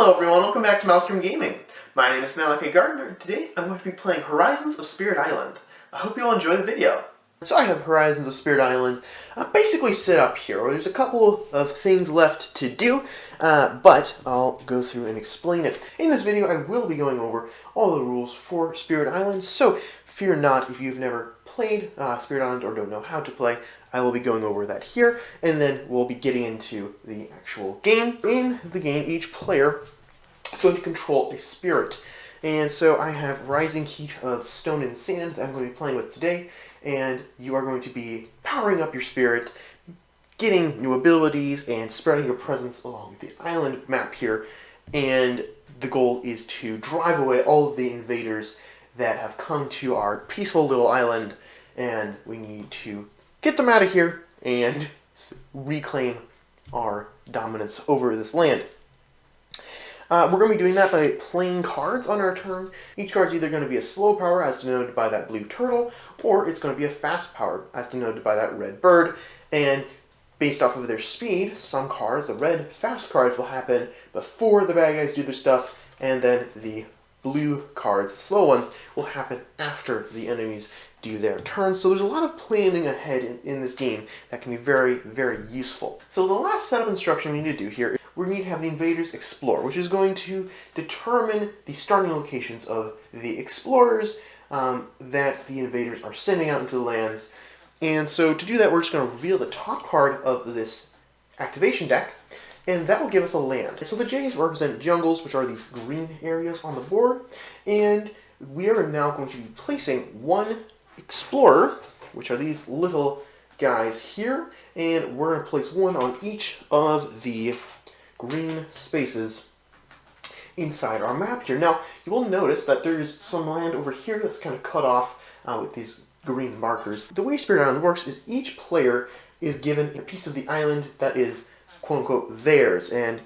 Hello everyone, welcome back to MalStorm Gaming. My name is Malachi Gardner, and today I'm going to be playing Horizons of Spirit Island. I hope you all enjoy the video. So I have Horizons of Spirit Island basically set up here. There's a couple of things left to do, but I'll go through and explain it. In this video I will be going over all the rules for Spirit Island, so fear not if you've never played Spirit Island or don't know how to play. I will be going over that here, and then we'll be getting into the actual game. In the game, each player is going to control a spirit. And so I have Rising Heat of Stone and Sand that I'm going to be playing with today, and you are going to be powering up your spirit, getting new abilities, and spreading your presence along the island map here. And the goal is to drive away all of the invaders that have come to our peaceful little island, and we need to get them out of here and reclaim our dominance over this land. We're going to be doing that by playing cards on our turn. Each card is either going to be a slow power, as denoted by that blue turtle, or it's going to be a fast power, as denoted by that red bird. And based off of their speed, some cards, the red fast cards, will happen before the bad guys do their stuff, and then the blue cards, the slow ones, will happen after the enemies do their turn. So there's a lot of planning ahead in this game that can be very, very useful. So the last setup instruction we need to do here is we need to have the invaders explore, which is going to determine the starting locations of the explorers that the invaders are sending out into the lands. And so to do that, we're just going to reveal the top card of this activation deck, and that will give us a land. So the J's represent jungles, which are these green areas on the board, and we are now going to be placing one explorer, which are these little guys here, and we're going to place one on each of the green spaces inside our map here. Now, you will notice that there's some land over here that's kind of cut off with these green markers. The way Spirit Island works is each player is given a piece of the island that is quote-unquote theirs, and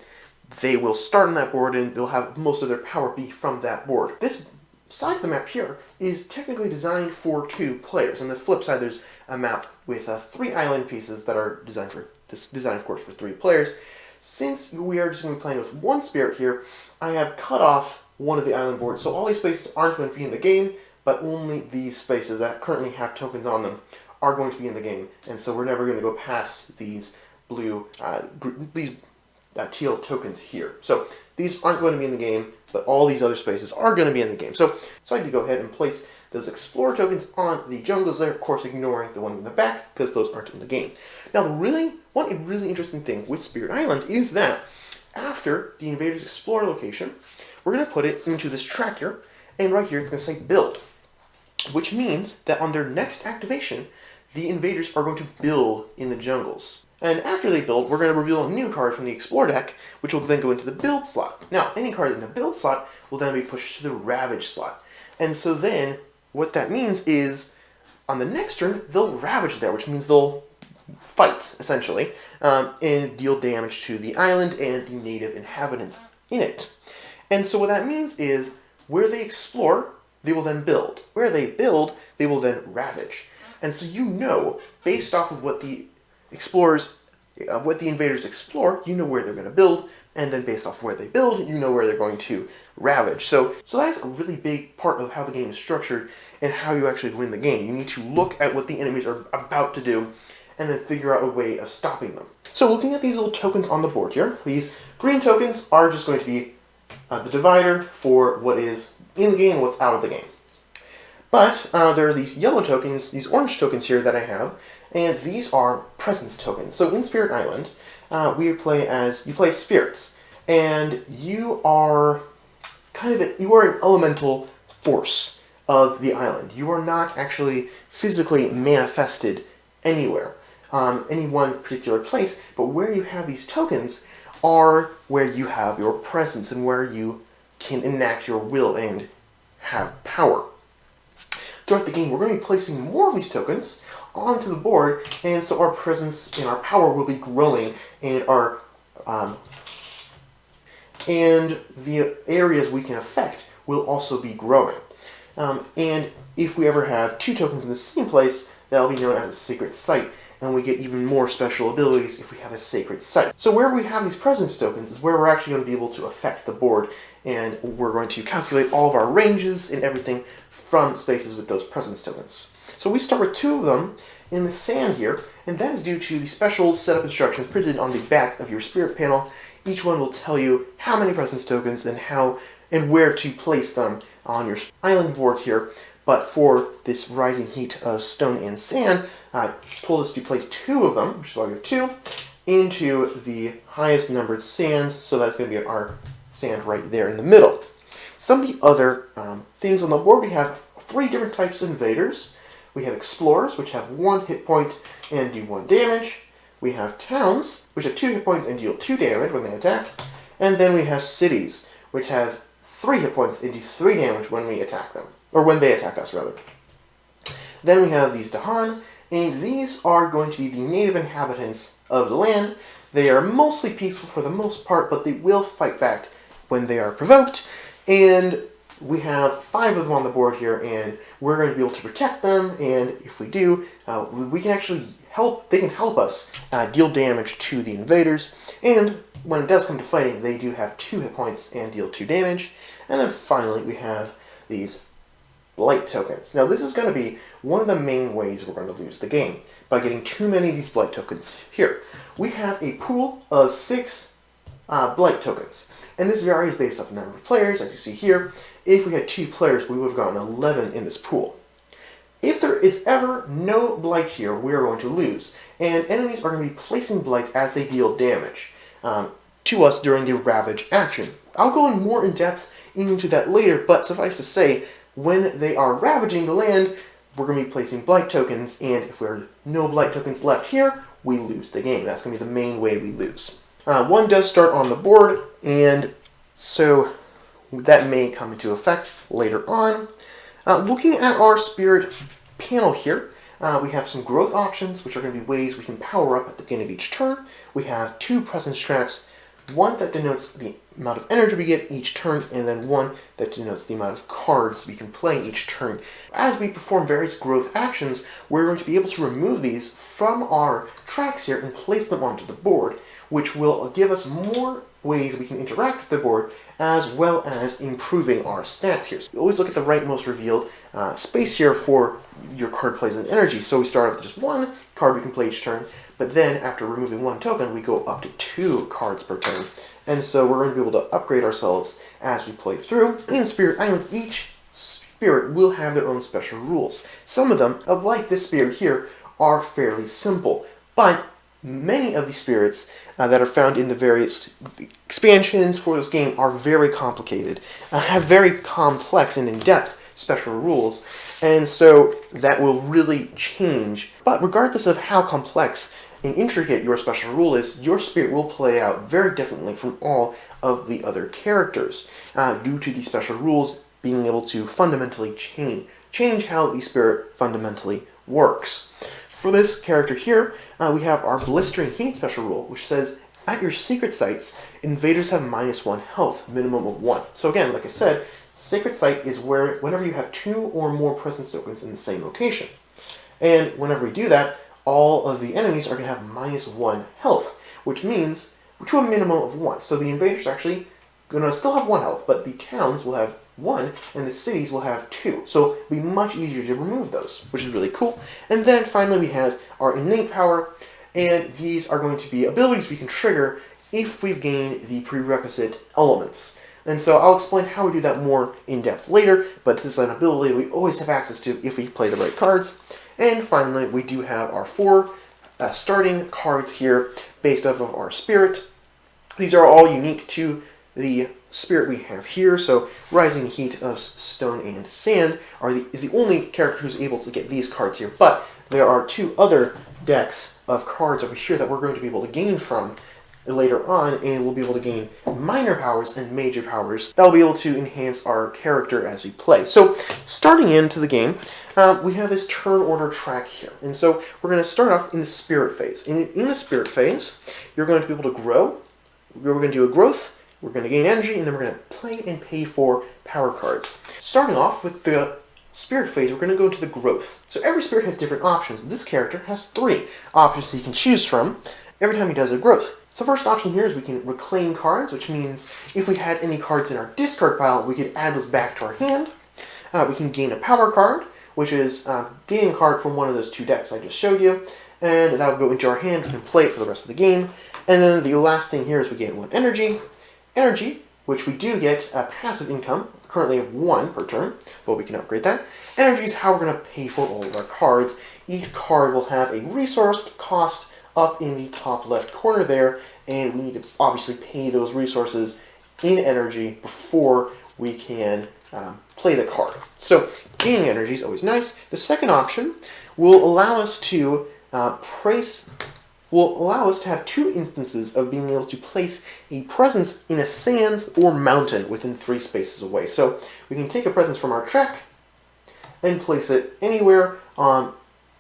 they will start on that board and they'll have most of their power be from that board. This side of the map here is technically designed for 2 players. On the flip side, there's a map with 3 island pieces that are designed for this design, of course, for 3 players. Since we are just going to be playing with 1 spirit here, I have cut off one of the island boards, so all these spaces aren't going to be in the game, but only these spaces that currently have tokens on them are going to be in the game. And so we're never going to go past these blue, teal tokens here. So these aren't going to be in the game, but all these other spaces are going to be in the game. So I need to go ahead and place those Explorer tokens on the jungles there, of course ignoring the ones in the back, because those aren't in the game. Now, one really interesting thing with Spirit Island is that after the Invaders Explorer location, we're going to put it into this track here, and right here it's going to say Build, which means that on their next activation, the Invaders are going to build in the jungles. And after they build, we're going to reveal a new card from the Explore deck, which will then go into the Build slot. Now, any card in the Build slot will then be pushed to the Ravage slot. And so then, what that means is, on the next turn, they'll Ravage there, which means they'll fight, essentially, and deal damage to the island and the native inhabitants in it. And so what that means is, where they explore, they will then build. Where they build, they will then Ravage. And so you know, based off of what the explorers, what the invaders explore, you know where they're going to build, and then based off where they build, you know where they're going to ravage. So that's a really big part of how the game is structured and how you actually win the game. You need to look at what the enemies are about to do and then figure out a way of stopping them. So looking at these little tokens on the board here, these green tokens are just going to be the divider for what is in the game and what's out of the game. But there are these yellow tokens, these orange tokens here that I have, and these are presence tokens. So in Spirit Island, you play spirits, and you are an elemental force of the island. You are not actually physically manifested anywhere, any one particular place, but where you have these tokens are where you have your presence and where you can enact your will and have power. Throughout the game, we're going to be placing more of these tokens onto the board, and so our presence and our power will be growing, and and the areas we can affect will also be growing. And if we ever have 2 tokens in the same place, that'll be known as a secret site, and we get even more special abilities if we have a sacred site. So where we have these presence tokens is where we're actually going to be able to affect the board, and we're going to calculate all of our ranges and everything from spaces with those presence tokens. So we start with 2 of them in the sand here, and that is due to the special setup instructions printed on the back of your spirit panel. Each one will tell you how many presence tokens and how and where to place them on your island board here. But for this rising heat of stone and sand, I told us to place 2 of them, which is why we have 2, into the highest numbered sands, so that's going to be our sand right there in the middle. Some of the other things on the board, we have 3 different types of invaders. We have explorers, which have 1 hit point and do 1 damage. We have towns, which have 2 hit points and deal 2 damage when they attack. And then we have cities, which have 3 hit points and do 3 damage when we attack them. Or when they attack us, rather. Then we have these Dahan, and these are going to be the native inhabitants of the land. They are mostly peaceful for the most part, but they will fight back when they are provoked. And we have 5 of them on the board here, and we're going to be able to protect them, and if we do, we can actually help, they can help us deal damage to the invaders, and when it does come to fighting, they do have 2 hit points and deal 2 damage. And then finally, we have these blight tokens. Now this is going to be one of the main ways we're going to lose the game, by getting too many of these blight tokens. Here, we have a pool of 6 blight tokens, and this varies based off the number of players, as you see here. If we had 2 players, we would have gotten 11 in this pool. If there is ever no blight here, we are going to lose, and enemies are going to be placing blight as they deal damage to us during the ravage action. I'll go in more in depth into that later, but suffice to say, when they are ravaging the land, we're going to be placing blight tokens, and if there are no blight tokens left here, we lose the game. That's going to be the main way we lose. 1 does start on the board, and so that may come into effect later on. Looking at our spirit panel here, we have some growth options, which are going to be ways we can power up at the beginning of each turn. We have 2 presence tracks, 1 that denotes the amount of energy we get each turn, and then 1 that denotes the amount of cards we can play each turn. As we perform various growth actions, we're going to be able to remove these from our tracks here and place them onto the board, which will give us more ways we can interact with the board, as well as improving our stats here. So we always look at the rightmost revealed space here for your card plays and energy. So we start with just 1 card we can play each turn, but then after removing 1 token, we go up to 2 cards per turn. And so we're going to be able to upgrade ourselves as we play through. In Spirit Island, each spirit will have their own special rules. Some of them, like this spirit here, are fairly simple, but many of the spirits that are found in the various expansions for this game are very complicated, have very complex and in-depth special rules, and so that will really change. But regardless of how complex and intricate your special rule is, your spirit will play out very differently from all of the other characters, due to the special rules being able to fundamentally change how the spirit fundamentally works. For this character here, we have our Blistering Heat special rule, which says, at your secret sites, invaders have -1 health, minimum of 1. So again, like I said, Sacred Site is where whenever you have 2 or more presence tokens in the same location. And whenever we do that, all of the enemies are going to have -1 health, which means to a minimum of 1. So the invaders are actually going to still have 1 health, but the towns will have 1, and the cities will have 2. So it'll be much easier to remove those, which is really cool. And then finally we have our innate power, and these are going to be abilities we can trigger if we've gained the prerequisite elements. And so I'll explain how we do that more in depth later, but this is an ability we always have access to if we play the right cards. And finally, we do have our 4 starting cards here based off of our spirit. These are all unique to the spirit we have here. So Rising Heat of Stone and Sand is the only character who's able to get these cards here. But there are 2 other decks of cards over here that we're going to be able to gain from later on, and we'll be able to gain minor powers and major powers that will be able to enhance our character as we play. So starting into the game, we have this turn order track here, and so we're going to start off in the spirit phase. In the spirit phase, you're going to be able to grow. We're going to do a growth, we're going to gain energy, and then we're going to play and pay for power cards. Starting off with the spirit phase, we're going to go into the growth. So every spirit has different options. This character has 3 options he can choose from every time he does a growth. So the first option here is we can reclaim cards, which means if we had any cards in our discard pile, we could add those back to our hand. We can gain a power card, which is gaining a card from one of those 2 decks I just showed you, and that'll go into our hand. We can play it for the rest of the game. And then the last thing here is we get 1 energy. Energy, which we do get passive income, currently of 1 per turn, but we can upgrade that. Energy is how we're going to pay for all of our cards. Each card will have a resource cost up in the top left corner there, and we need to obviously pay those resources in energy before we can play the card. So gaining energy is always nice. The second option will allow us to have 2 instances of being able to place a presence in a sands or mountain within 3 spaces away. So we can take a presence from our track and place it anywhere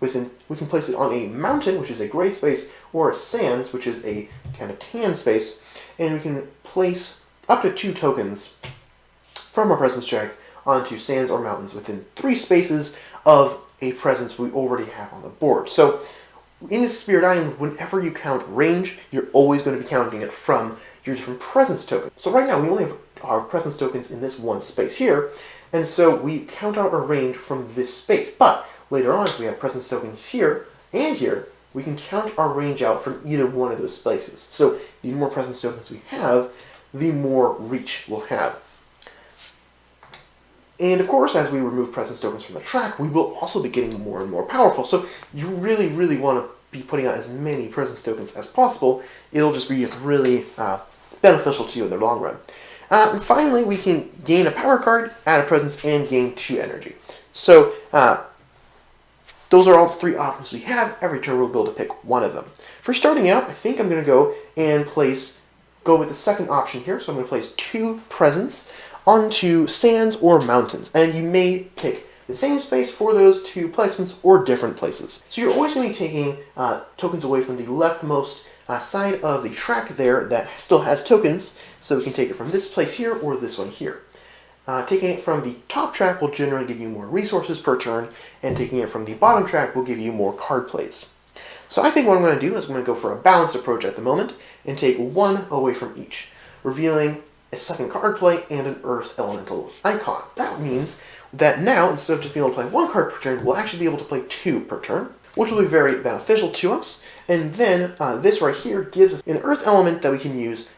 we can place it on a mountain, which is a gray space, or a sands, which is a kind of tan space, and we can place up to 2 tokens from our presence track onto sands or mountains within 3 spaces of a presence we already have on the board. So in this Spirit Island, whenever you count range, you're always going to be counting it from your different presence tokens. So right now, we only have our presence tokens in this one space here, and so we count out our range from this space. But later on, if we have presence tokens here and here, we can count our range out from either one of those spaces. So the more presence tokens we have, the more reach we'll have. And of course, as we remove presence tokens from the track, we will also be getting more and more powerful. So you really, really want to be putting out as many presence tokens as possible. It'll just be really beneficial to you in the long run. And finally, we can gain a power card, add a presence, and gain 2 energy. So those are all the 3 options we have. Every turn we'll be able to pick one of them. For starting out, I think I'm going to go and go with the second option here. So I'm going to place 2 presence onto sands or mountains. And you may pick the same space for those 2 placements or different places. So you're always going to be taking tokens away from the leftmost side of the track there that still has tokens. So we can take it from this place here or this one here. Taking it from the top track will generally give you more resources per turn, and taking it from the bottom track will give you more card plays. So I think what I'm going to do is I'm going to go for a balanced approach at the moment and take 1 away from each, revealing a second card play and an Earth Elemental icon. That means that now, instead of just being able to play 1 card per turn, we'll actually be able to play 2 per turn, which will be very beneficial to us. And then this right here gives us an Earth element that we can use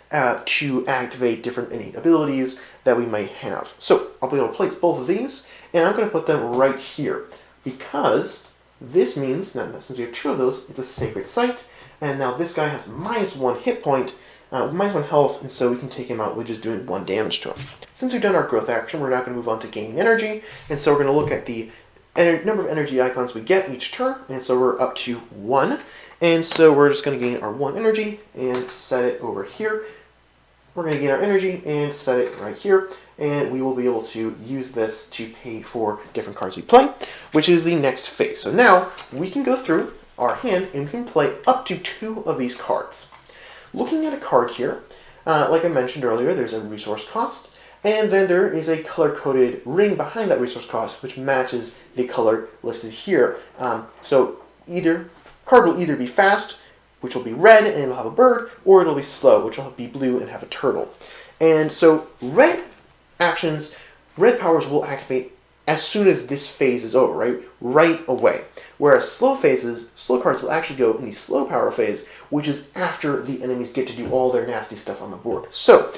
to activate different innate abilities that we might have. So I'll be able to place both of these, and I'm going to put them right here, because this means, now since we have 2 of those, it's a sacred site, and now this guy has -1 hit point, -1 health, and so we can take him out with just doing 1 damage to him. Since we've done our growth action, we're now going to move on to gaining energy, and so we're going to look at the number of energy icons we get each turn, and so we're up to 1, and so we're just going to gain our 1 energy and set it over here. We're going to gain our energy and set it right here, and we will be able to use this to pay for different cards we play, which is the next phase. So now we can go through our hand and we can play up to 2 of these cards. Looking at a card here, like I mentioned earlier, there's a resource cost, and then there is a color-coded ring behind that resource cost, which matches the color listed here. So card will either be fast, which will be red and it'll have a bird, or it'll be slow, which will be blue and have a turtle. And so red powers will activate as soon as this phase is over, right away. Whereas slow cards will actually go in the slow power phase, which is after the enemies get to do all their nasty stuff on the board. So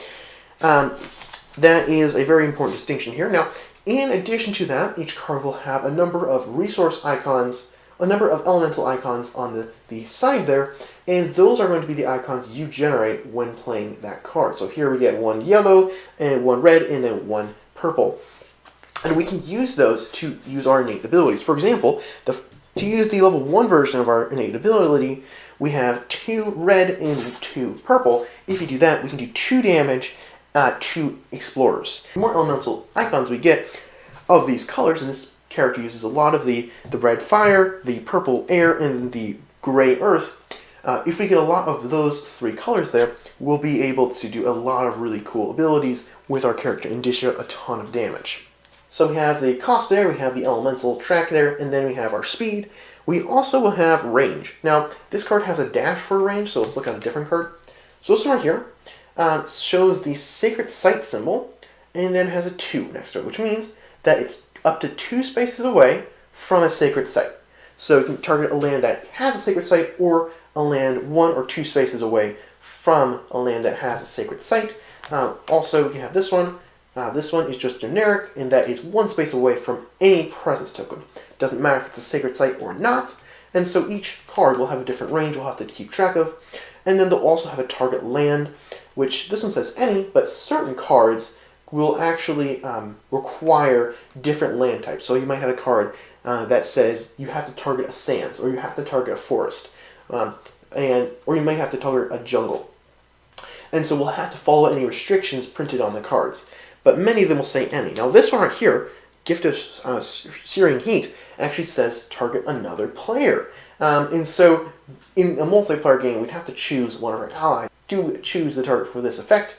that is a very important distinction here. Now, in addition to that, each card will have a number of resource icons, a number of elemental icons on the side there, and those are going to be the icons you generate when playing that card. So here we get 1 yellow, and 1 red, and then 1 purple. And we can use those to use our innate abilities. For example, to use the level 1 version of our innate ability, we have 2 red and 2 purple. If you do that, we can do 2 damage to explorers. The more elemental icons we get of these colors, and this character uses a lot of the red fire, the purple air, and the gray earth. If we get a lot of those 3 colors there, we'll be able to do a lot of really cool abilities with our character and dish out a ton of damage. So we have the cost there, we have the elemental track there, and then we have our speed. We also will have range. Now, this card has a dash for range, so let's look at a different card. So this one right here shows the Sacred Site symbol, and then has a 2 next to it, which means that it's up to 2 spaces away from a sacred site. So you can target a land that has a sacred site, or a land 1 or 2 spaces away from a land that has a sacred site. Also, you have this one. This one is just generic, and that is 1 space away from any presence token. Doesn't matter if it's a sacred site or not. And so each card will have a different range we'll have to keep track of. And then they'll also have a target land, which this one says any, but certain cards will actually require different land types. So you might have a card that says you have to target a sands, or you have to target a forest, or you might have to target a jungle. And so we'll have to follow any restrictions printed on the cards. But many of them will say any. Now this one right here, Gift of Searing Heat, actually says target another player. And so in a multiplayer game, we'd have to choose one of our allies to choose the target for this effect.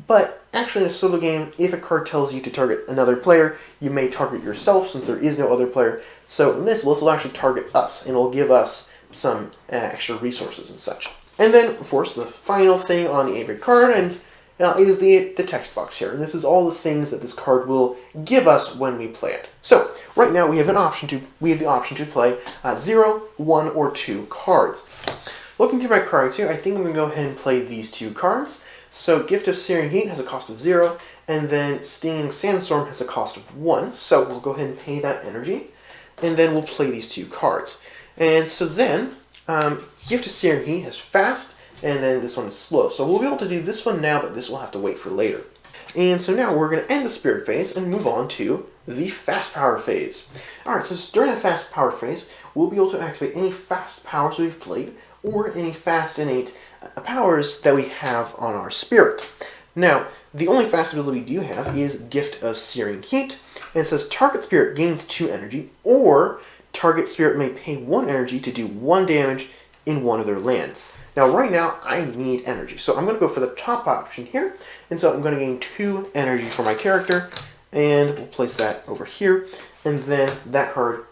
But actually in a solo game, if a card tells you to target another player, you may target yourself since there is no other player. So in this will actually target us, and it'll give us some extra resources and such. And then, of course, the final thing on every card is the text box here. And this is all the things that this card will give us when we play it. So right now we have the option to play 0, 1, or 2 cards. Looking through my cards here, I think I'm going to go ahead and play these 2 cards. So Gift of Searing Heat has a cost of 0, and then Stinging Sandstorm has a cost of 1. So we'll go ahead and pay that energy, and then we'll play these 2 cards. And so then Gift of Searing Heat has fast, and then this one is slow. So we'll be able to do this one now, but this will have to wait for later. And so now we're going to end the Spirit phase and move on to the Fast Power phase. Alright, so during the Fast Power phase, we'll be able to activate any fast powers we've played, or any fast innate powers that we have on our Spirit. Now, the only fast ability we do have is Gift of Searing Heat, and it says target Spirit gains 2 energy, or target Spirit may pay 1 energy to do 1 damage in one of their lands. Now right now I need energy, so I'm going to go for the top option here, and so I'm going to gain 2 energy for my character, and we'll place that over here, and then that card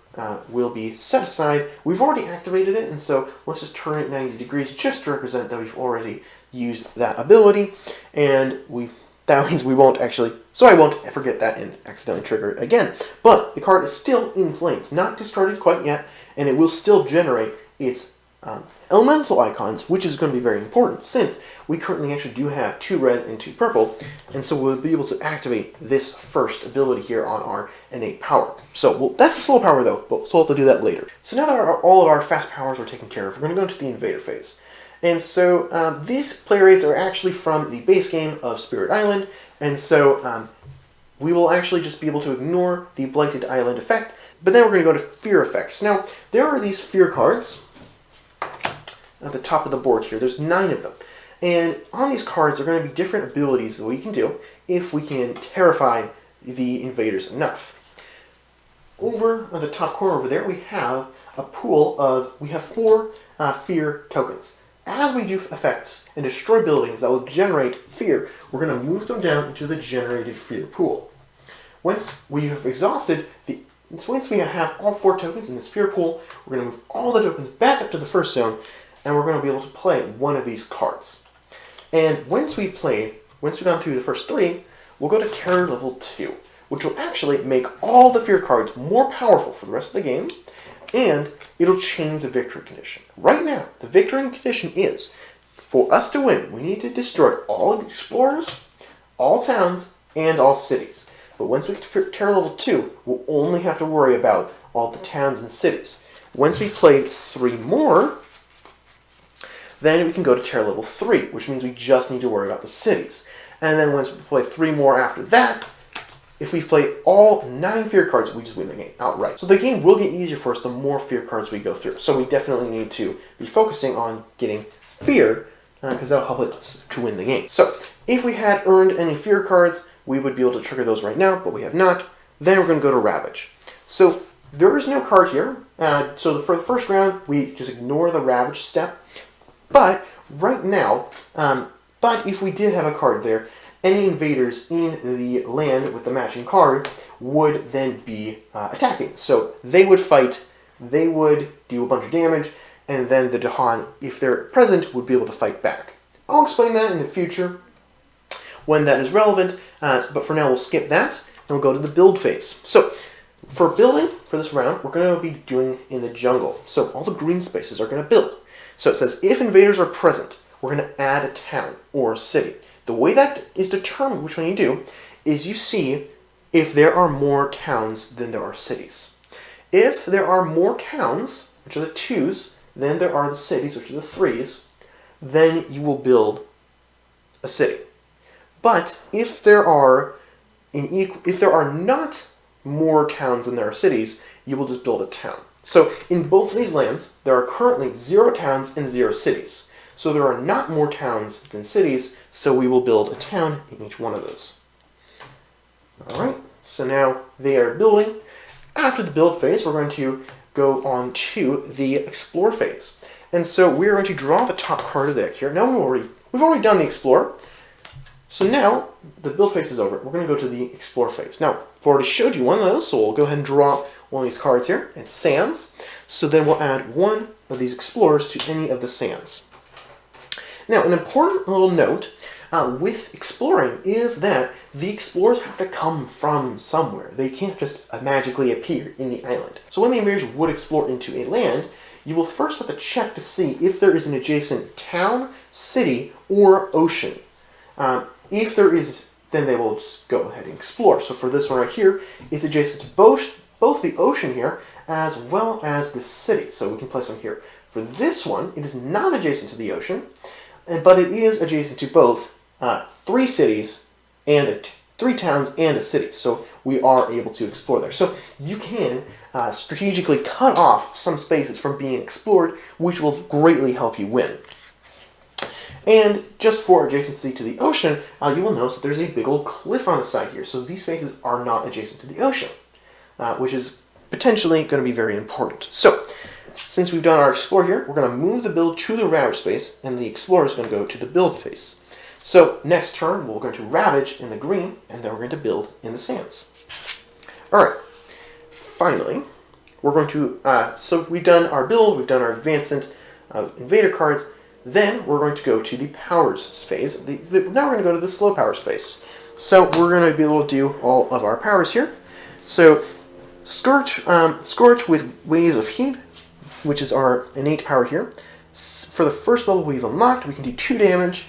will be set aside. We've already activated it, and so let's just turn it 90 degrees just to represent that we've already used that ability, and that means we won't actually, so I won't forget that and accidentally trigger it again. But the card is still in play. It's not discarded quite yet, and it will still generate its elemental icons, which is going to be very important since we currently actually do have 2 red and 2 purple, and so we'll be able to activate this first ability here on our innate power. So that's a slow power though, but we'll have to do that later. So now that all of our fast powers are taken care of, we're going to go into the invader phase. And so these play rates are actually from the base game of Spirit Island, and so we will actually just be able to ignore the Blighted Island effect, but then we're going to go to fear effects. Now, there are these fear cards at the top of the board here. There's 9 of them. And on these cards are going to be different abilities that we can do if we can terrify the invaders enough. Over at the top corner over there, we have a pool of, we have 4 fear tokens. As we do effects and destroy buildings that will generate fear, we're going to move them down into the generated fear pool. Once we have exhausted once we have all 4 tokens in this fear pool, we're going to move all the tokens back up to the first zone, and we're going to be able to play one of these cards. And once we've gone through the first 3, we'll go to Terror Level 2, which will actually make all the fear cards more powerful for the rest of the game, and it'll change the victory condition. Right now, the victory condition is, for us to win, we need to destroy all explorers, all towns, and all cities. But once we get to Terror Level 2, we'll only have to worry about all the towns and cities. Once we play 3 more, then we can go to Terror Level 3, which means we just need to worry about the cities. And then once we play 3 more after that, if we play all 9 fear cards, we just win the game outright. So the game will get easier for us the more fear cards we go through. So we definitely need to be focusing on getting fear, because that'll help us to win the game. So if we had earned any fear cards, we would be able to trigger those right now, but we have not. Then we're going to go to Ravage. So there is no card here. So for the first round, we just ignore the Ravage step. But right now, but if we did have a card there, any invaders in the land with the matching card would then be attacking. So they would fight, they would do a bunch of damage, and then the Dahan, if they're present, would be able to fight back. I'll explain that in the future when that is relevant, but for now we'll skip that, and we'll go to the build phase. So, for building, for this round, we're going to be doing in the jungle. So all the green spaces are going to build. So it says, if invaders are present, we're going to add a town or a city. The way that is determined which one you do is you see if there are more towns than there are cities. If there are more towns, which are the 2s, than there are the cities, which are the 3s, then you will build a city. But if there are not more towns than there are cities, you will just build a town. So in both of these lands, there are currently 0 towns and 0 cities. So there are not more towns than cities, so we will build a town in each one of those. Alright, so now they are building. After the build phase, we're going to go on to the explore phase. And so we're going to draw the top card of the deck here. Now we've already done the explore. So now the build phase is over. We're going to go to the explore phase. Now, I've already showed you one of those, so we'll go ahead and draw one of these cards here. It's sands. So then we'll add one of these explorers to any of the sands. Now, an important little note with exploring is that the explorers have to come from somewhere. They can't just magically appear in the island. So when the invaders would explore into a land, you will first have to check to see if there is an adjacent town, city, or ocean. If there is, then they will just go ahead and explore. So for this one right here, it's adjacent to both the ocean here as well as the city. So we can place one here. For this one, it is not adjacent to the ocean, but it is adjacent to both 3 cities and 3 towns and a city. So we are able to explore there. So you can strategically cut off some spaces from being explored, which will greatly help you win. And just for adjacency to the ocean, you will notice that there's a big old cliff on the side here. So these spaces are not adjacent to the ocean, which is potentially going to be very important. So since we've done our explore here, we're going to move the build to the ravage space, and the explorer is going to go to the build phase. So next turn, we're going to ravage in the green, and then we're going to build in the sands. Alright, finally, we're going to, so we've done our build, we've done our advancement invader cards, then we're going to go to the powers phase. Now we're going to go to the slow powers phase. So we're going to be able to do all of our powers here. So Scorch with Waves of Heat, which is our innate power here. For the first level we've unlocked, we can do 2 damage.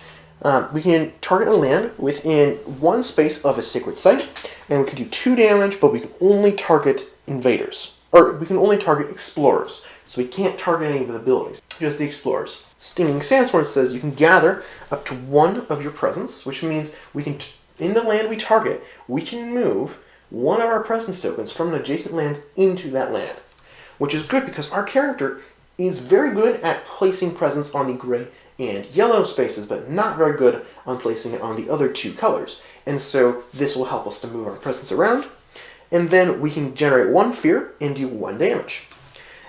We can target a land within 1 space of a sacred site, and we can do 2 damage, but we can only target invaders. Or we can only target explorers. So we can't target any of the buildings, just the explorers. Stinging Sandstorm says you can gather up to 1 of your presence, which means we can, in the land we target, we can move 1 of our presence tokens from an adjacent land into that land. Which is good because our character is very good at placing presence on the gray and yellow spaces, but not very good on placing it on the other 2 colors. And so this will help us to move our presence around. And then we can generate 1 fear and do 1 damage.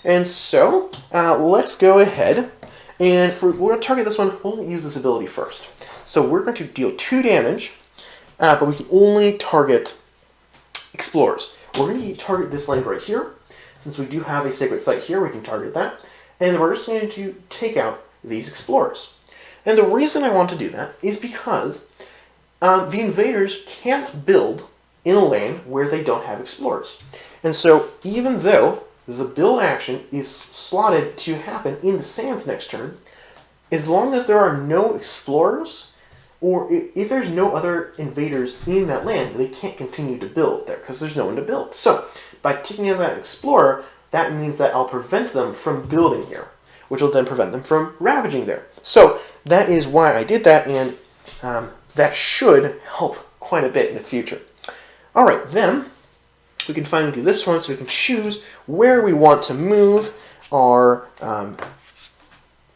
And so let's go ahead and we're going to target this one. We'll use this ability first. So we're going to deal 2 damage, but we can only target explorers. We're going to target this land right here. Since we do have a sacred site here, we can target that. And we're just going to take out these explorers. And the reason I want to do that is because the invaders can't build in a land where they don't have explorers. And so even though the build action is slotted to happen in the sands next turn, as long as there are no explorers, or if there's no other invaders in that land, they can't continue to build there because there's no one to build. So by taking out that explorer, that means that I'll prevent them from building here, which will then prevent them from ravaging there. So that is why I did that, and that should help quite a bit in the future. Alright, then we can finally do this one, so we can choose where we want to move our...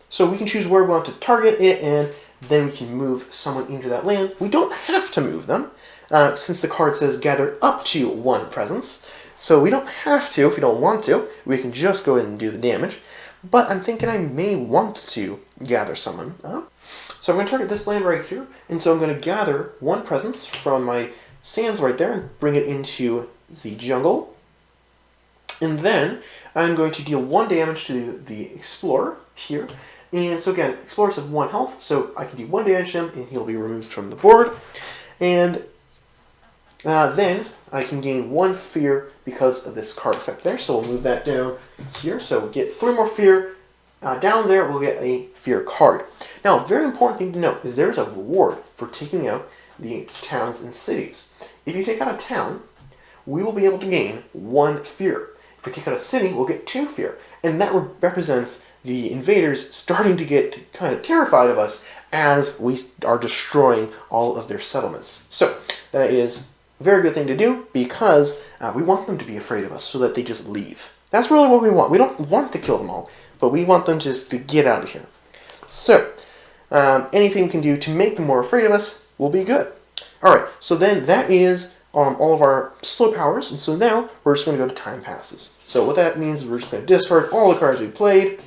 so we can choose where we want to target it, and then we can move someone into that land. We don't have to move them, since the card says gather up to 1 presence. So we don't have to if we don't want to. We can just go ahead and do the damage. But I'm thinking I may want to gather someone up. So I'm going to target this land right here, and so I'm going to gather 1 presence from my sands right there and bring it into the jungle. And then I'm going to deal 1 damage to the Explorer here. And so again, Explorers have 1 health, so I can do 1 damage to him, and he'll be removed from the board. And then I can gain 1 fear because of this card effect there. So we'll move that down here. So we'll get 3 more fear. Down there, we'll get a fear card. Now, a very important thing to note is there's a reward for taking out the towns and cities. If you take out a town, we will be able to gain 1 fear. If we take out a city, we'll get 2 fear. And that represents the invaders starting to get kind of terrified of us as we are destroying all of their settlements. So, that is a very good thing to do because we want them to be afraid of us so that they just leave. That's really what we want. We don't want to kill them all, but we want them just to get out of here. So, anything we can do to make them more afraid of us will be good. Alright, so then that is all of our slow powers, and so now we're just going to go to time passes. So what that means is we're just going to discard all the cards we played,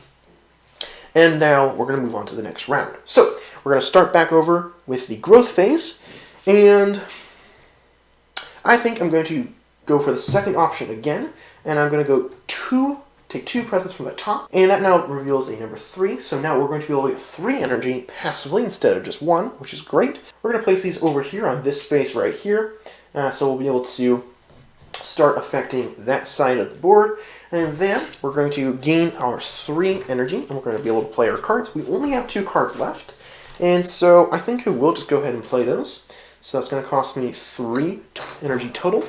and now we're going to move on to the next round. So we're going to start back over with the growth phase, and I think I'm going to go for the second option again, and I'm going to go take 2 presents from the top, and that now reveals a number 3, so now we're going to be able to get 3 energy passively instead of just 1, which is great. We're going to place these over here on this space right here, so we'll be able to start affecting that side of the board, and then we're going to gain our 3 energy, and we're going to be able to play our cards. We only have 2 cards left, and so I think I will just go ahead and play those. So that's going to cost me 3 energy total.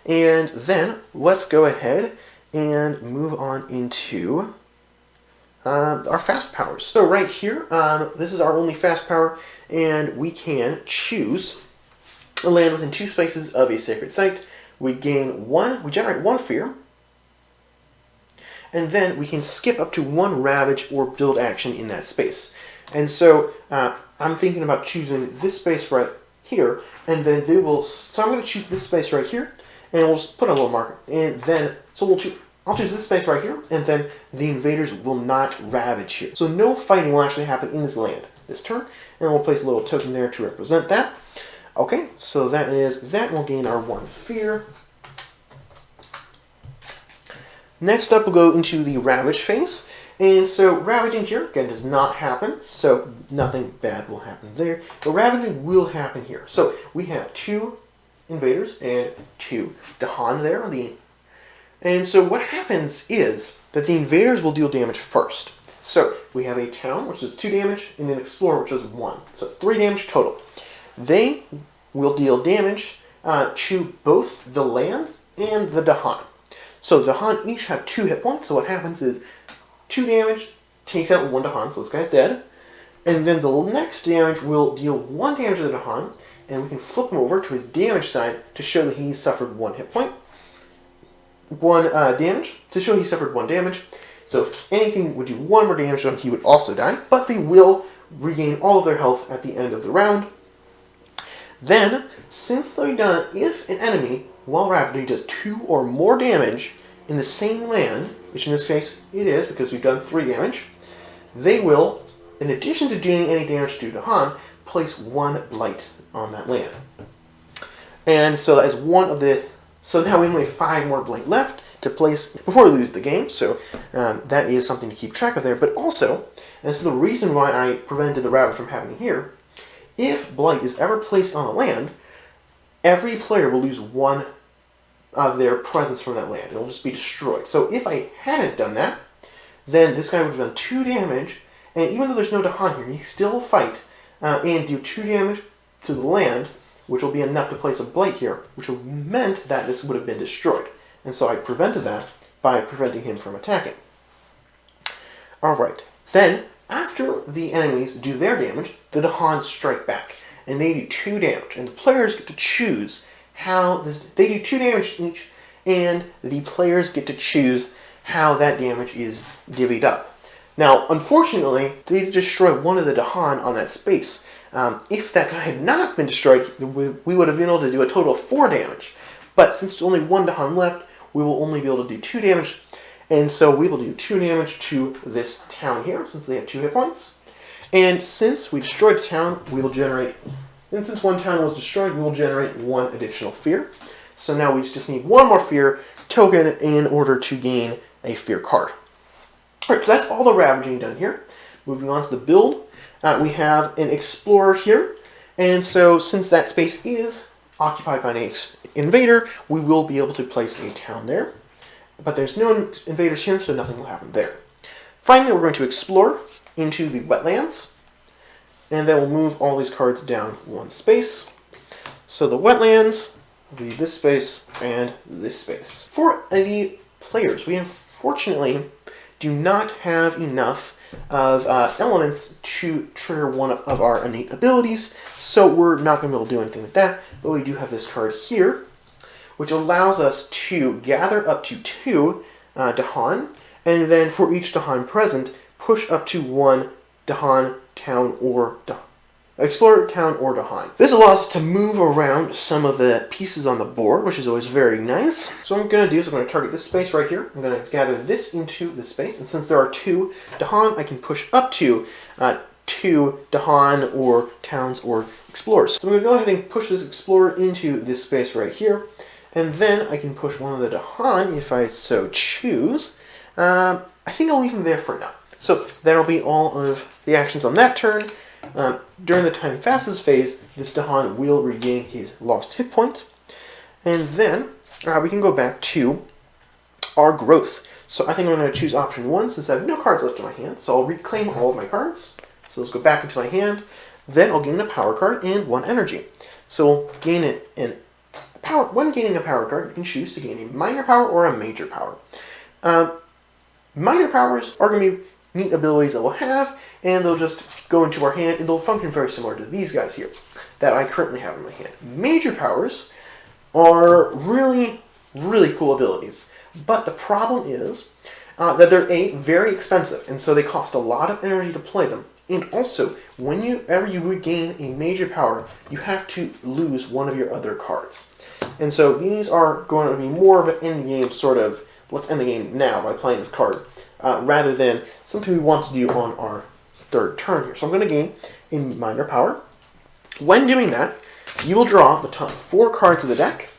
And then let's go ahead and move on into our fast powers. So right here, this is our only fast power, and we can choose a land within 2 spaces of a sacred site. We generate 1 fear, and then we can skip up to 1 ravage or build action in that space. And so I'm thinking about choosing this space right here, and then so I'm going to choose this space right here, and we'll just put a little marker, and then, I'll choose this space right here, and then the invaders will not ravage here. So no fighting will actually happen in this land this turn, and we'll place a little token there to represent that. Okay, so that is that. We'll gain our 1 fear. Next up, we'll go into the ravage phase. And so ravaging here, again, does not happen, so nothing bad will happen there. But ravaging will happen here. So we have 2 invaders and 2 Dahan there. And so what happens is that the invaders will deal damage first. So we have a town, which is 2 damage, and an explorer, which is 1. So it's 3 damage total. They will deal damage to both the land and the Dahan. So the Dahan each have 2 hit points, so what happens is 2 damage takes out 1 Dahan, so this guy's dead. And then the next damage will deal 1 damage to the Dahan, and we can flip him over to his damage side to show that he suffered 1 hit point. 1 damage, to show he suffered 1 damage. So if anything would do 1 more damage to him, he would also die, but they will regain all of their health at the end of the round. Then, since they're done, if an enemy, while ravaging, does 2 or more damage in the same land, which in this case it is because we've done 3 damage, they will, in addition to doing any damage to Dahan, place 1 blight on that land. And so that is one of the... So now we only have 5 more blight left to place before we lose the game, so that is something to keep track of there. But also, and this is the reason why I prevented the ravage from happening here, if blight is ever placed on a land, every player will lose 1 of their presence from that land. It will just be destroyed. So if I hadn't done that, then this guy would have done 2 damage, and even though there's no Dahan here, he still fight and do 2 damage to the land, which will be enough to place a blight here, which meant that this would have been destroyed. And so I prevented that by preventing him from attacking. Alright, then, after the enemies do their damage, the Dahan strike back, and they do 2 damage, and the players get to choose how they do 2 damage each, and the players get to choose how that damage is divvied up. Now, unfortunately, they destroy 1 of the Dahan on that space. If that guy had not been destroyed, we would have been able to do a total of 4 damage. But since there's only 1 Dahan left, we will only be able to do 2 damage. And so we will do 2 damage to this town here, since they have 2 hit points. And since we destroyed a town, we will generate, and since one town was destroyed, we will generate one additional fear. So now we just need one more fear token in order to gain a fear card. Alright, so that's all the ravaging done here. Moving on to the build, we have an explorer here. And so since that space is occupied by an invader, we will be able to place a town there. But there's no invaders here, so nothing will happen there. Finally, we're going to explore into the wetlands. And then we'll move all these cards down one space. So the wetlands will be this space and this space. For the players, we unfortunately do not have enough of elements to trigger one of our innate abilities, so we're not going to be able to do anything with that. But we do have this card here, which allows us to gather up to 2 Dahan, and then for each Dahan present, push up to 1 Dahan, town, or Explorer, town, or Dahan. This allows us to move around some of the pieces on the board, which is always very nice. So what I'm going to do is I'm going to target this space right here. I'm going to gather this into this space, and since there are 2 Dahan, I can push up to 2 Dahan, or towns, or explorers. So I'm going to go ahead and push this explorer into this space right here, and then I can push one of the Dahan if I so choose. I think I'll leave him there for now. So that'll be all of the actions on that turn. During the time fastest phase, this Dahan will regain his lost hit point. And then we can go back to our growth. So I think I'm going to choose option 1 since I have no cards left in my hand. So I'll reclaim all of my cards. So let's go back into my hand. Then I'll gain a power card and 1 energy. So we'll gain when gaining a power card, you can choose to gain a minor power or a major power. Minor powers are going to be neat abilities that we'll have, and they'll just go into our hand, and they'll function very similar to these guys here that I currently have in my hand. Major powers are really, really cool abilities, but the problem is that they're very expensive, and so they cost a lot of energy to play them. And also, whenever you would gain a major power, you have to lose one of your other cards. And so these are going to be more of an end-game sort of, let's end the game now by playing this card, rather than something we want to do on our 3rd turn here. So I'm going to gain a minor power. When doing that, you will draw the top 4 cards of the deck.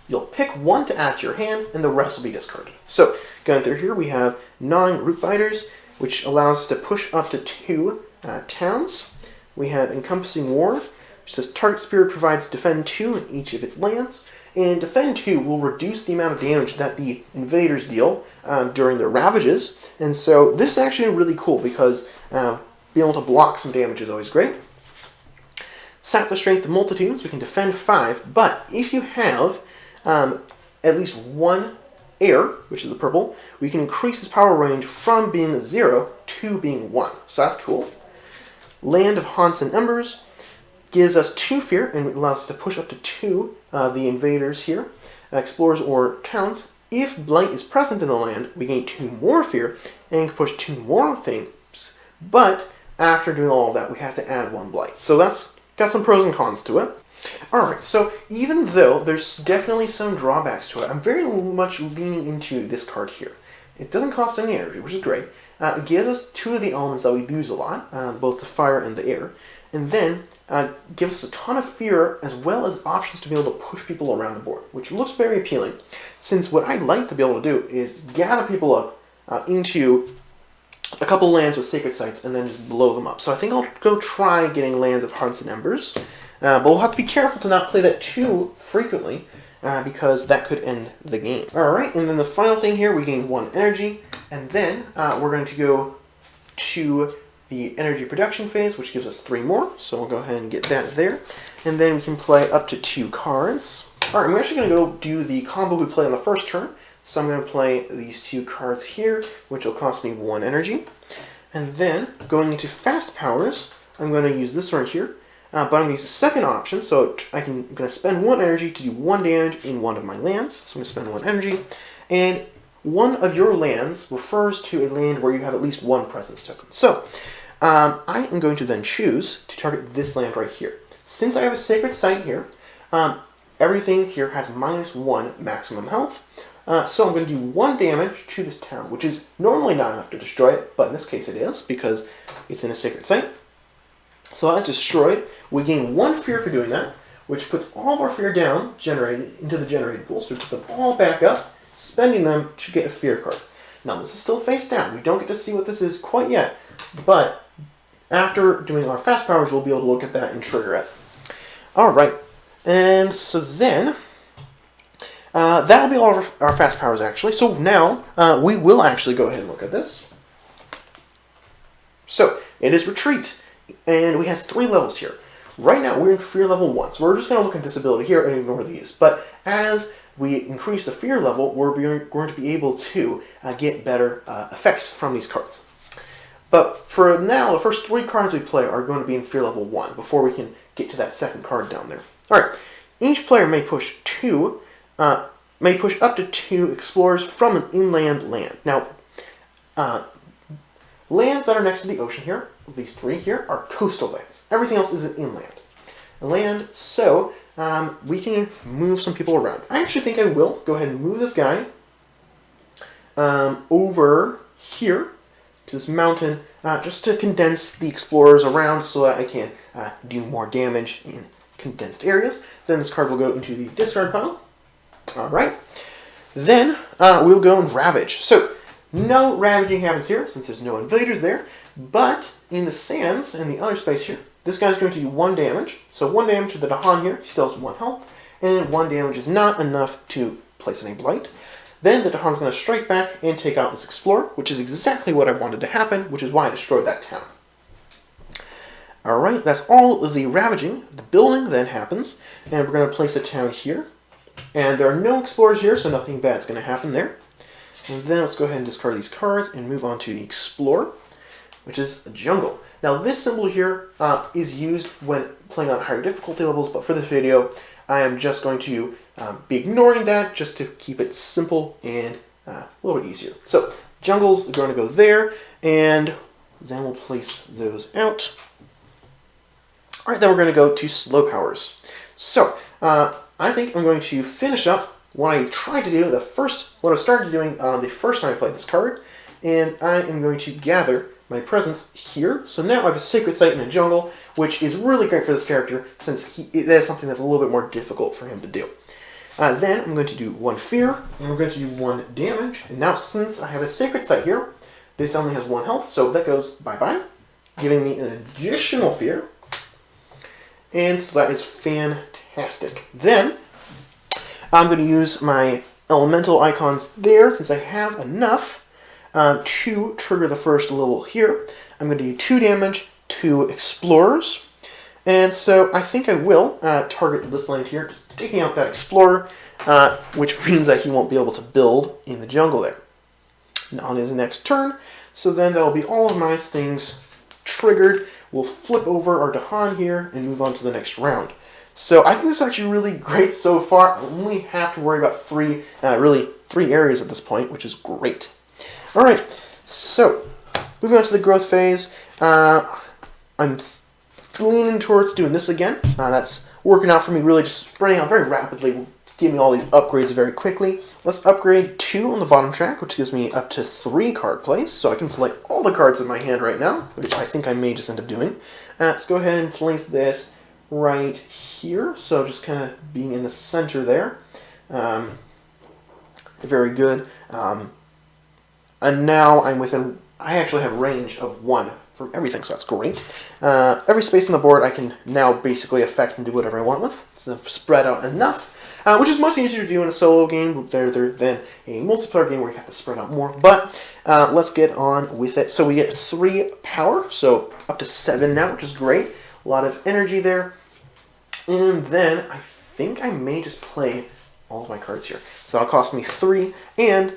You'll pick 1 to add to your hand, and the rest will be discarded. So going through here, we have 9 Root Biters, which allows us to push up to 2 towns. We have Encompassing Ward, which says target spirit provides defend 2 in each of its lands. And defend 2 will reduce the amount of damage that the invaders deal during their ravages. And so this is actually really cool because being able to block some damage is always great. Sap the Strength of Multitudes, we can defend 5, but if you have at least 1 air, which is the purple, we can increase his power range from being 0 to being 1. So that's cool. Land of Haunts and Embers gives us 2 fear and allows us to push up to 2 the invaders here, explorers or towns. If Blight is present in the land, we gain 2 more fear and can push 2 more things. But after doing all of that, we have to add 1 Blight. So that's got some pros and cons to it. Alright, so even though there's definitely some drawbacks to it, I'm very much leaning into this card here. It doesn't cost any energy, which is great. It gives us 2 of the elements that we use a lot, both the fire and the air. And then gives us a ton of fear as well as options to be able to push people around the board, which looks very appealing. Since what I'd like to be able to do is gather people up into a couple lands with sacred sites and then just blow them up. So I think I'll go try getting Lands of Haunts and Embers. But we'll have to be careful to not play that too frequently because that could end the game. Alright, and then the final thing here, we gain 1 energy, and then we're going to go to the energy production phase, which gives us 3 more. So we'll go ahead and get that there. And then we can play up to 2 cards. Alright, I'm actually going to go do the combo we played on the first turn. So I'm going to play these 2 cards here, which will cost me 1 energy. And then, going into fast powers, I'm going to use this one here. But I'm going to use the second option, so I'm going to spend 1 energy to do 1 damage in one of my lands. So I'm going to spend 1 energy. And one of your lands refers to a land where you have at least 1 presence token. So, I am going to then choose to target this land right here. Since I have a sacred site here, everything here has -1 maximum health. So I'm going to do 1 damage to this town, which is normally not enough to destroy it, but in this case it is, because it's in a sacred site. So that's destroyed. We gain 1 fear for doing that, which puts all of our fear down, generated into the generated pool. So we put them all back up, spending them to get a fear card. Now this is still face down. We don't get to see what this is quite yet, but after doing our fast powers, we'll be able to look at that and trigger it. All right, and so then that'll be all of our fast powers actually. So now we will actually go ahead and look at this. So it is retreat, and we have 3 levels here. Right now we're in fear level 1, so we're just going to look at this ability here and ignore these. But as we increase the fear level, we're going to be able to get better effects from these cards. But for now, the first 3 cards we play are going to be in fear level 1 before we can get to that second card down there. All right, each player may push up to 2 explorers from an inland land. Now, lands that are next to the ocean here, these 3 here, are coastal lands. Everything else is an inland land, so we can move some people around. I actually think I will go ahead and move this guy over here to this mountain just to condense the explorers around so that I can do more damage in condensed areas. Then this card will go into the discard pile. Alright. Then we'll go and ravage. So no ravaging happens here since there's no invaders there, but in the sands and the other space here, this guy's going to do 1 damage. So 1 damage to the Dahan here, he still has 1 health, and 1 damage is not enough to place any blight. Then the Dahan's going to strike back and take out this explorer, which is exactly what I wanted to happen, which is why I destroyed that town. Alright, that's all of the ravaging. The building then happens, and we're going to place a town here. And there are no explorers here, so nothing bad's going to happen there. And then let's go ahead and discard these cards and move on to the explorer, which is a jungle. Now this symbol here is used when playing on higher difficulty levels, but for this video I am just going to be ignoring that just to keep it simple and a little bit easier. So jungles are going to go there, and then we'll place those out. Alright, then we're going to go to slow powers. So I think I'm going to finish up what I tried to do what I started doing the first time I played this card, and I am going to gather my presence here. So now I have a sacred site in a jungle, which is really great for this character since that is something that's a little bit more difficult for him to do. Then I'm going to do 1 fear, and we're going to do 1 damage. And now since I have a sacred site here, this only has 1 health, so that goes bye-bye, giving me an additional fear. And so that is fantastic. Then I'm going to use my elemental icons there since I have enough to trigger the first level here. I'm going to do 2 damage to explorers. And so I think I will target this land here, just taking out that explorer, which means that he won't be able to build in the jungle there. And on his next turn, so then that will be all of my things triggered. We'll flip over our Dahan here and move on to the next round. So I think this is actually really great so far. I only have to worry about 3 areas at this point, which is great. Alright, so moving on to the growth phase. I'm leaning towards doing this again. That's working out for me, really just spreading out very rapidly. Will give me all these upgrades very quickly. Let's upgrade 2 on the bottom track, which gives me up to 3 card plays. So I can play all the cards in my hand right now, which I think I may just end up doing. Let's go ahead and place this right here. So just kind of being in the center there. Very good. And now I'm within, I actually have range of 1 from everything, so that's great. Every space on the board I can now basically affect and do whatever I want with. It's spread out enough, which is much easier to do in a solo game than a multiplayer game where you have to spread out more. But let's get on with it. So we get 3 power, so up to 7 now, which is great. A lot of energy there. And then I think I may just play all of my cards here. So that'll cost me 3, and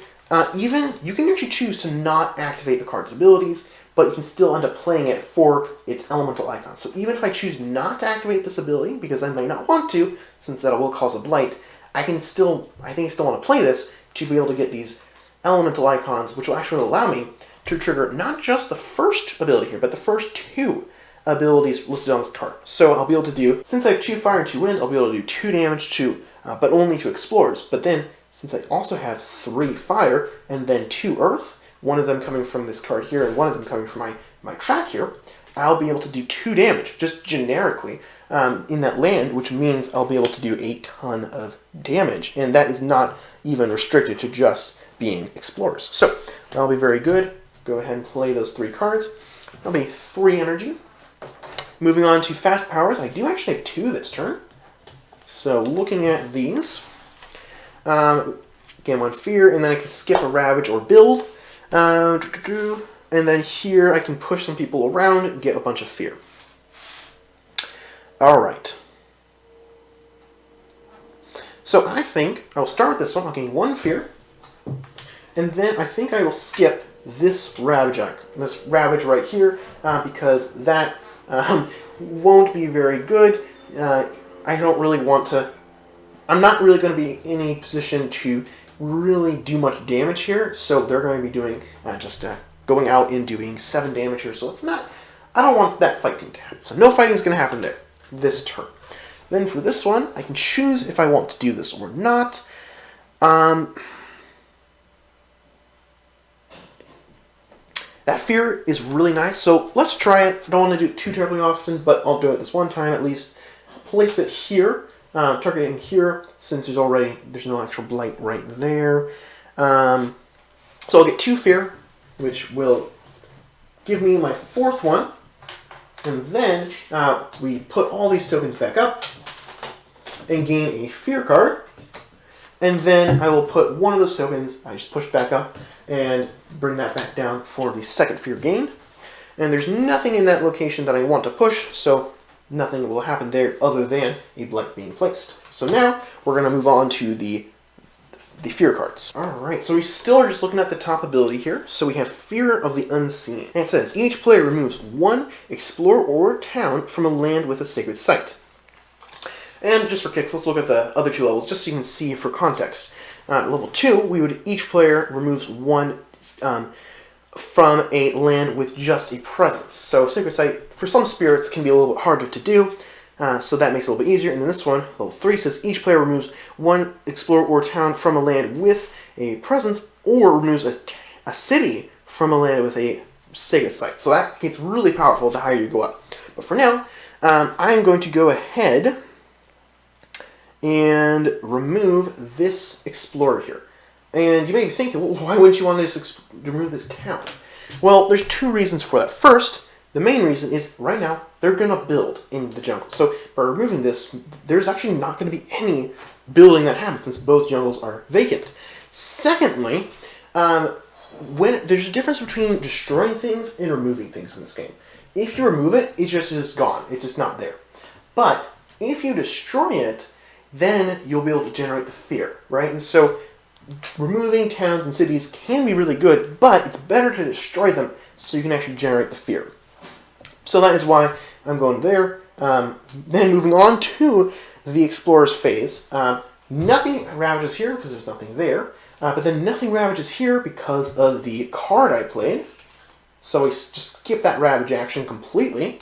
even you can actually choose to not activate the card's abilities, but you can still end up playing it for its elemental icon. So even if I choose not to activate this ability, because I might not want to, since that will cause a blight, I think I still want to play this to be able to get these elemental icons, which will actually allow me to trigger not just the first ability here, but the first 2 abilities listed on this card. So I'll be able to do, since I have 2 fire and 2 wind, I'll be able to do 2 damage to, but only to explorers. But then, since I also have 3 fire and then 2 earth, one of them coming from this card here and one of them coming from my track here, I'll be able to do 2 damage, just generically, in that land, which means I'll be able to do a ton of damage. And that is not even restricted to just being explorers. So, that'll be very good. Go ahead and play those 3 cards. That'll be 3 energy. Moving on to fast powers, I do actually have 2 this turn. So, looking at these, again, 1 fear, and then I can skip a ravage or build. And then here I can push some people around and get a bunch of fear. Alright. So I think I'll start with this one. I'll gain 1 fear. And then I think I will skip this ravage right here, because that won't be very good. I don't really want to... I'm not really going to be in any position to really do much damage here, so they're going to be doing going out and doing 7 damage here, so it's not... I don't want that fighting to happen. So no fighting is going to happen there this turn. Then for this one, I can choose if I want to do this or not. That fear is really nice, so let's try it. I don't want to do it too terribly often, but I'll do it this one time at least. Place it here, targeting here, since there's no actual blight right there. So I'll get 2 fear, which will give me my 4th one. And then we put all these tokens back up and gain a fear card. And then I will put one of those tokens, I just push back up and bring that back down for the 2nd fear gain. And there's nothing in that location that I want to push, so nothing will happen there other than a blight being placed. So now we're going to move on to the fear cards. Alright, so we still are just looking at the top ability here. So we have Fear of the Unseen. And it says, each player removes 1 explorer or town from a land with a sacred site. And just for kicks, let's look at the other 2 levels, just so you can see for context. Level 2, each player removes 1 from a land with just a presence. So sacred site, for some spirits, can be a little bit harder to do. So that makes it a little bit easier. And then this one, level 3, says each player removes 1 explorer or town from a land with a presence, or removes a city from a land with a sacred site. So that gets really powerful the higher you go up. But for now, I'm going to go ahead and remove this explorer here. And you may be thinking, well, why wouldn't you want to remove this town? Well, there's 2 reasons for that. First, the main reason is right now they're going to build in the jungle. So by removing this, there's actually not going to be any building that happens since both jungles are vacant. Secondly, when there's a difference between destroying things and removing things in this game. If you remove it, it just is gone. It's just not there. But if you destroy it, then you'll be able to generate the fear, right? And so removing towns and cities can be really good, but it's better to destroy them so you can actually generate the fear. So that is why I'm going there. Then moving on to the Explorer's phase. Nothing ravages here because there's nothing there. But then nothing ravages here because of the card I played. So we just skip that ravage action completely.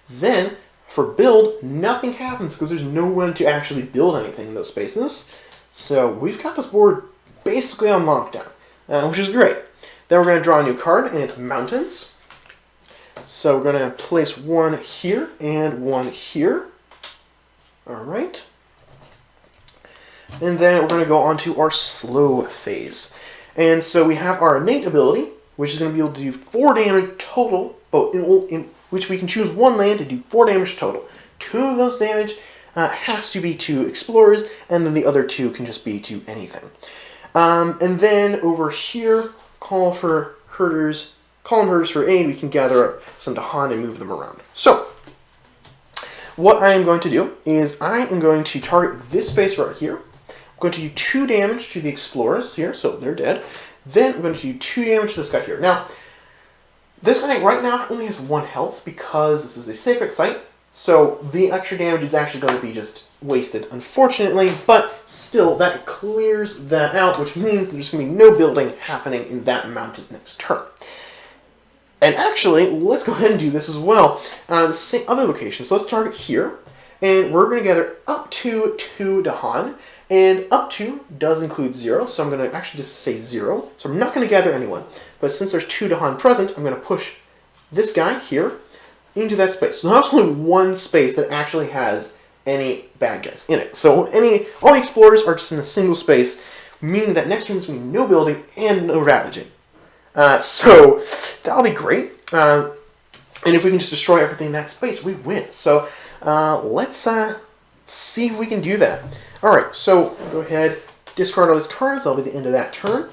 Then for build, nothing happens because there's no one to actually build anything in those spaces. So we've got this board basically on lockdown, which is great. Then we're going to draw a new card, and it's Mountains. So we're going to place 1 here and 1 here. Alright. And then we're going to go on to our slow phase. And so we have our innate ability, which is going to be able to do 4 damage total, but in which we can choose 1 land to do 4 damage total. 2 of those damage has to be to explorers, and then the other 2 can just be to anything. And then over here, call on herders for aid. We can gather up some Dahan and move them around. So, what I am going to do is I am going to target this space right here. I'm going to do 2 damage to the explorers here, so they're dead. Then I'm going to do 2 damage to this guy here. Now, this guy right now only has 1 health because this is a sacred site. So the extra damage is actually going to be just wasted, unfortunately. But still, that clears that out, which means there's going to be no building happening in that mountain next turn. And actually, let's go ahead and do this as well. The same other location. So let's target here. And we're going to gather up to 2 Dahan. And up to does include 0, so I'm going to actually just say 0. So I'm not going to gather anyone. But since there's 2 Dahan present, I'm going to push this guy here, into that space. So there's only one space that actually has any bad guys in it. So all the explorers are just in a single space, meaning that next turn there's going to be no building and no ravaging. So that'll be great. And if we can just destroy everything in that space, we win. So let's see if we can do that. Alright, so go ahead, discard all these cards. That'll be the end of that turn.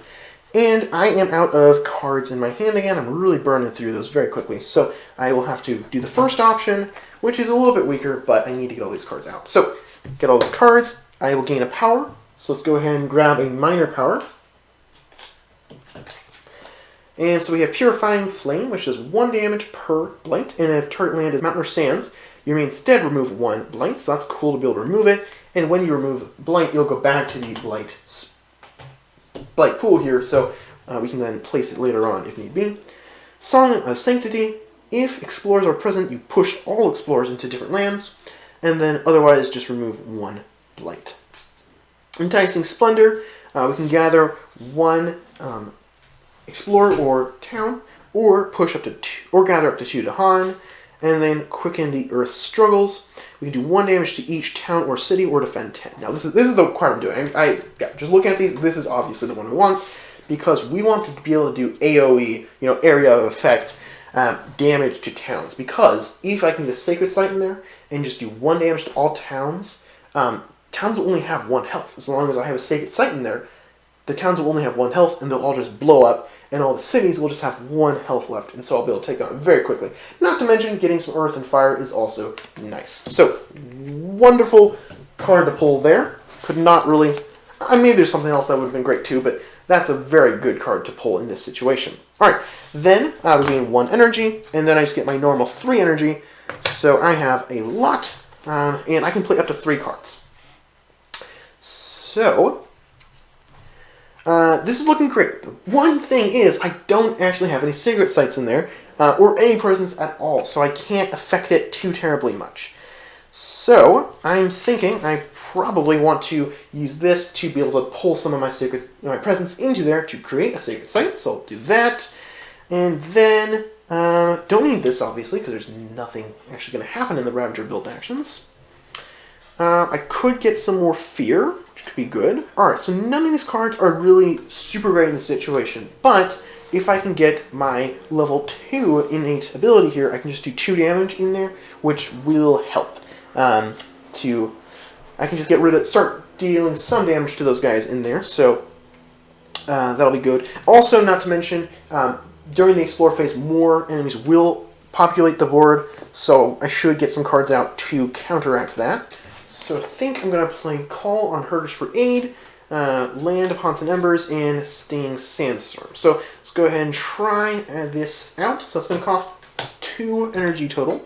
And I am out of cards in my hand again. I'm really burning through those very quickly. So I will have to do the first option, which is a little bit weaker, but I need to get all these cards out. So, get all those cards. I will gain a power. So let's go ahead and grab a minor power. And so we have Purifying Flame, which does 1 damage per blight. And if target land is mountain or sands, you may instead remove 1 blight. So that's cool to be able to remove it. And when you remove blight, you'll go back to the blight pool here, so we can then place it later on if need be. Song of Sanctity. If explorers are present, you push all explorers into different lands, and then otherwise just remove 1 blight. Enticing Splendor. We can gather 1 explorer or town, or push up to 2, or gather up to 2 to Han, and then Quicken the Earth's Struggles. We can do 1 damage to each town or city, or defend 10. Now this is the card I'm doing. Just looking at these, this is obviously the one we want, because we want to be able to do AoE, area of effect, damage to towns. Because if I can get a Sacred Site in there and just do 1 damage to all towns, towns will only have 1 health. As long as I have a Sacred Site in there, the towns will only have 1 health, and they'll all just blow up, and all the cities will just have 1 health left, and so I'll be able to take on very quickly. Not to mention, getting some earth and fire is also nice. So, wonderful card to pull there. Could not really... maybe there's something else that would have been great too, but that's a very good card to pull in this situation. Alright, then I would gain 1 energy, and then I just get my normal 3 energy, so I have a lot, and I can play up to 3 cards. So... this is looking great. The one thing is, I don't actually have any Sacred Sites in there, or any presence at all, so I can't affect it too terribly much. So, I'm thinking I probably want to use this to be able to pull some of my presence into there to create a Sacred Site, so I'll do that. And then, don't need this, obviously, because there's nothing actually going to happen in the Ravager build actions. I could get some more Fear, which could be good. Alright, so none of these cards are really super great in this situation, but if I can get my level 2 innate ability here, I can just do 2 damage in there, which will help. I can just start dealing some damage to those guys in there, so that'll be good. Also, not to mention, during the Explore phase, more enemies will populate the board, so I should get some cards out to counteract that. So I think I'm going to play Call on Herders for Aid, Land of Haunts and Embers, and Stinging Sandstorm. So let's go ahead and try this out. So it's going to cost 2 energy total.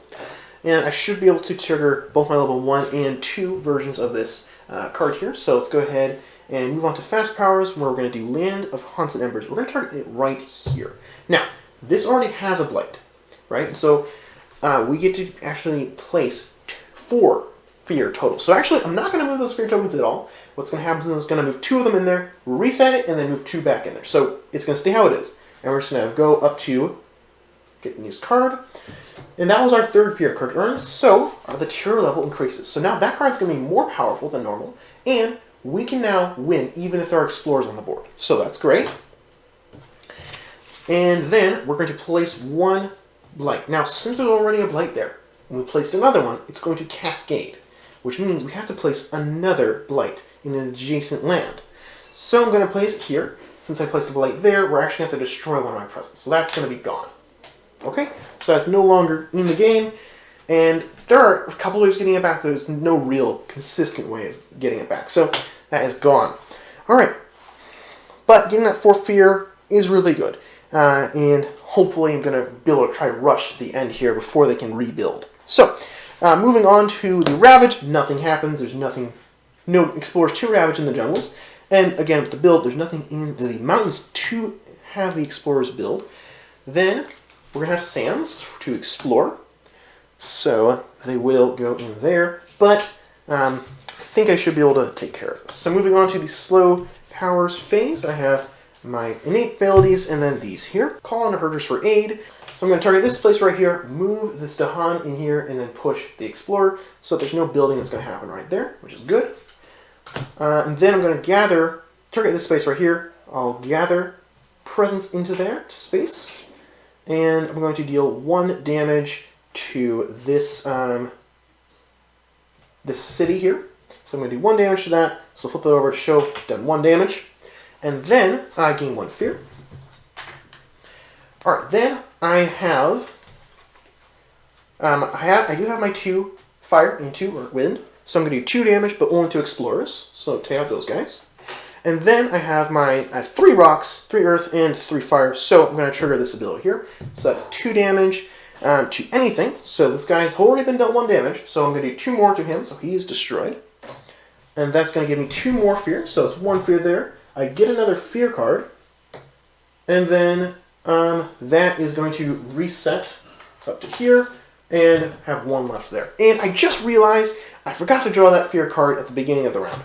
And I should be able to trigger both my level 1 and 2 versions of this card here. So let's go ahead and move on to Fast Powers, where we're going to do Land of Haunts and Embers. We're going to target it right here. Now, this already has a Blight, right? So we get to actually place 4 Fear total. So actually, I'm not going to move those Fear tokens at all. What's going to happen is I'm going to move 2 of them in there, reset it, and then move 2 back in there. So it's going to stay how it is. And we're just going to go up to get a new card. And that was our 3rd Fear card earned, so the tier level increases. So now that card's going to be more powerful than normal, and we can now win even if there are explorers on the board. So that's great. And then we're going to place 1 Blight. Now, since there's already a Blight there, when we placed another one, it's going to cascade, which means we have to place another Blight in an adjacent land. So I'm going to place it here. Since I placed a Blight there, we're actually going to have to destroy one of my presents. So that's going to be gone. Okay, so that's no longer in the game, and there are a couple ways of getting it back. There's no real consistent way of getting it back, so that is gone. Alright, but getting that 4th Fear is really good, and hopefully I'm going to be able to try to rush the end here before they can rebuild. So, moving on to the Ravage, nothing happens. There's no explorers to ravage in the jungles, and again with the build, there's nothing in the mountains to have the explorers build. Then we're going to have sands to explore, so they will go in there, but I think I should be able to take care of this. So moving on to the slow powers phase, I have my innate abilities and then these here. Call on Herders for Aid. So I'm going to target this place right here, move this Dahan in here, and then push the Explorer so that there's no building that's going to happen right there, which is good. And then I'm going to target this space right here. I'll gather presence into that space, and I'm going to deal 1 damage to this this city here. So I'm going to do 1 damage to that. So flip it over to show done 1 damage, and then I gain 1 fear. All right, then I have I do have my 2 fire and 2 wind. So I'm going to do 2 damage, but only to explorers. So take out those guys. And then I have my 3 rocks, 3 earth, and 3 fire. So I'm going to trigger this ability here. So that's 2 damage to anything. So this guy's already been dealt 1 damage. So I'm going to do 2 more to him. So he is destroyed. And that's going to give me 2 more fear. So it's 1 fear there. I get another fear card. And then that is going to reset up to here. And have 1 left there. And I just realized I forgot to draw that fear card at the beginning of the round.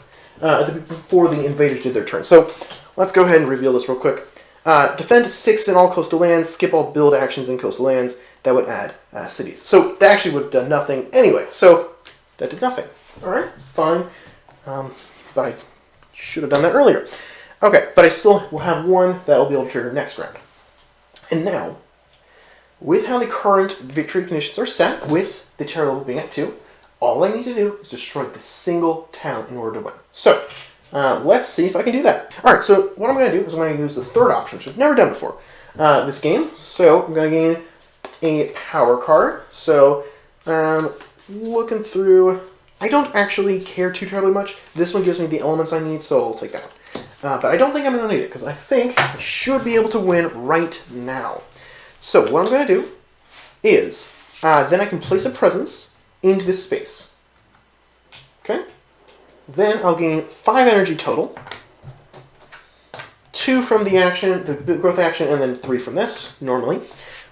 Before the invaders did their turn. So let's go ahead and reveal this real quick. Defend 6 in all coastal lands, skip all build actions in coastal lands. That would add cities. So that actually would have done nothing anyway. So that did nothing. Alright, fine. But I should have done that earlier. Okay, but I still will have 1 that will be able to trigger next round. And now, with how the current victory conditions are set, with the terror level being at 2, all I need to do is destroy this single town in order to win. So, let's see if I can do that. Alright, so what I'm going to do is I'm going to use the 3rd option, which I've never done before this game. So, I'm going to gain a power card. So, looking through, I don't actually care too terribly much. This one gives me the elements I need, so I'll take that one. But I don't think I'm going to need it, because I think I should be able to win right now. So, what I'm going to do is, then I can place a presence into this space. Okay? Then I'll gain 5 energy total. 2 from the action, the growth action, and then 3 from this, normally.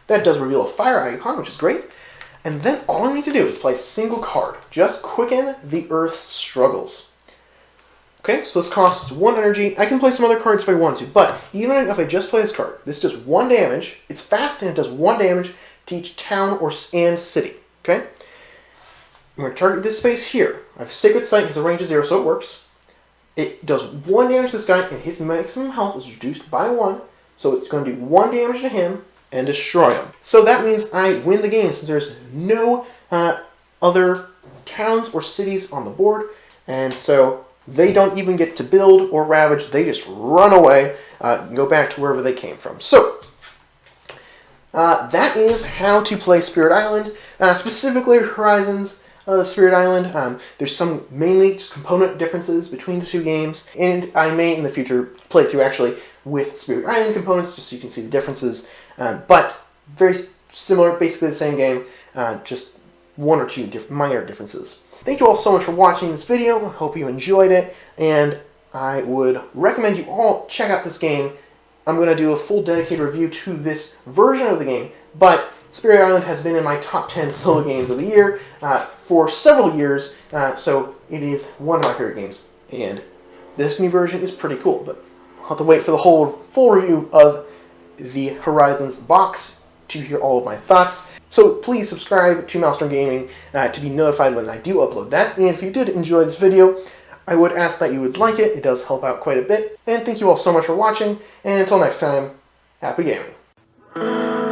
That does reveal a fire icon, which is great. And then all I need to do is play a single card. Just quicken the Earth's struggles. Okay, so this costs 1 energy. I can play some other cards if I want to, but even if I just play this card, this does 1 damage. It's fast and it does 1 damage to each town and city. Okay? I'm going to target this space here. I have Sacred Sight, has a range of 0, so it works. It does 1 damage to this guy, and his maximum health is reduced by 1, so it's going to do 1 damage to him and destroy him. So that means I win the game, since there's no other towns or cities on the board, and so they don't even get to build or ravage. They just run away and go back to wherever they came from. So, that is how to play Spirit Island, specifically Horizons of Spirit Island. There's some mainly just component differences between the 2 games, and I may in the future play through actually with Spirit Island components just so you can see the differences. But very similar, basically the same game, just 1 or 2 minor differences. Thank you all so much for watching this video. I hope you enjoyed it, and I would recommend you all check out this game. I'm going to do a full dedicated review to this version of the game, but Spirit Island has been in my top 10 solo games of the year for several years, so it is one of my favorite games, and this new version is pretty cool, but I'll have to wait for the whole full review of the Horizons box to hear all of my thoughts. So please subscribe to MalStorm Gaming to be notified when I do upload that. And if you did enjoy this video, I would ask that you would like it. It does help out quite a bit. And thank you all so much for watching. And until next time, happy gaming.